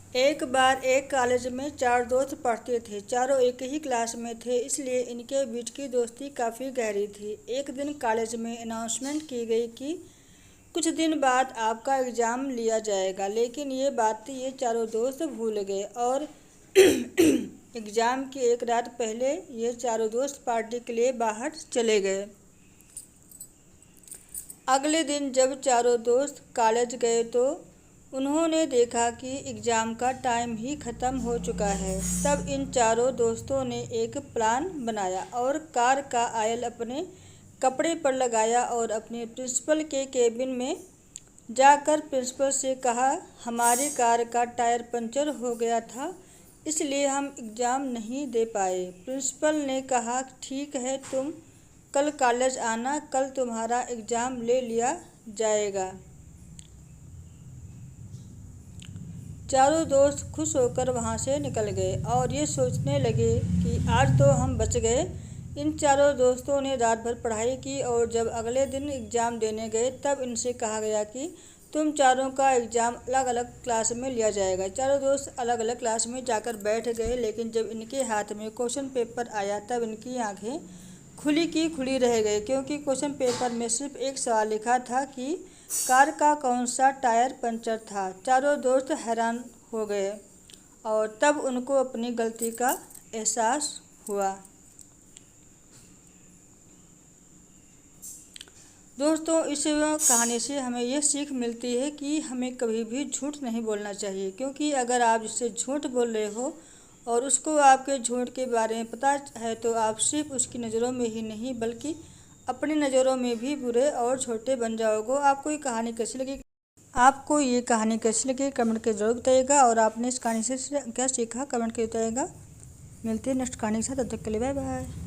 एक बार एक कॉलेज में चार दोस्त पढ़ते थे। चारों एक ही क्लास में थे, इसलिए इनके बीच की दोस्ती काफ़ी गहरी थी। एक दिन कॉलेज में अनाउंसमेंट की गई कि कुछ दिन बाद आपका एग्ज़ाम लिया जाएगा, लेकिन ये बात ये चारों दोस्त भूल गए और एग्ज़ाम की एक रात पहले ये चारों दोस्त पार्टी के लिए बाहर चले गए। अगले दिन जब चारों दोस्त कॉलेज गए तो उन्होंने देखा कि एग्ज़ाम का टाइम ही ख़त्म हो चुका है। तब इन चारों दोस्तों ने एक प्लान बनाया और कार का आयल अपने कपड़े पर लगाया और अपने प्रिंसिपल के केबिन में जाकर प्रिंसिपल से कहा, हमारी कार का टायर पंचर हो गया था, इसलिए हम एग्ज़ाम नहीं दे पाए। प्रिंसिपल ने कहा, ठीक है, तुम कल कॉलेज आना, कल तुम्हारा एग्ज़ाम ले लिया जाएगा। चारों दोस्त खुश होकर वहाँ से निकल गए और ये सोचने लगे कि आज तो हम बच गए। इन चारों दोस्तों ने रात भर पढ़ाई की और जब अगले दिन एग्ज़ाम देने गए तब इनसे कहा गया कि तुम चारों का एग्ज़ाम अलग अलग क्लास में लिया जाएगा। चारों दोस्त अलग अलग क्लास में जाकर बैठ गए, लेकिन जब इनके हाथ में क्वेश्चन पेपर आया तब इनकी आंखें खुली की खुली रह गई, क्योंकि क्वेश्चन पेपर में सिर्फ एक सवाल लिखा था कि कार का कौन सा टायर पंचर था। चारों दोस्त हैरान हो गए और तब उनको अपनी गलती का एहसास हुआ। दोस्तों, इस कहानी से हमें यह सीख मिलती है कि हमें कभी भी झूठ नहीं बोलना चाहिए, क्योंकि अगर आप जिससे झूठ बोल रहे हो और उसको आपके झूठ के बारे में पता है तो आप सिर्फ उसकी नज़रों में ही नहीं बल्कि अपनी नज़रों में भी बुरे और छोटे बन जाओगे। आपको ये कहानी कैसी लगी कमेंट के जरूर बताइएगा, और आपने इस कहानी से क्या सीखा कमेंट के बताइएगा। मिलते हैं नेक्स्ट कहानी के साथ, तब तक के लिए बाय बाय।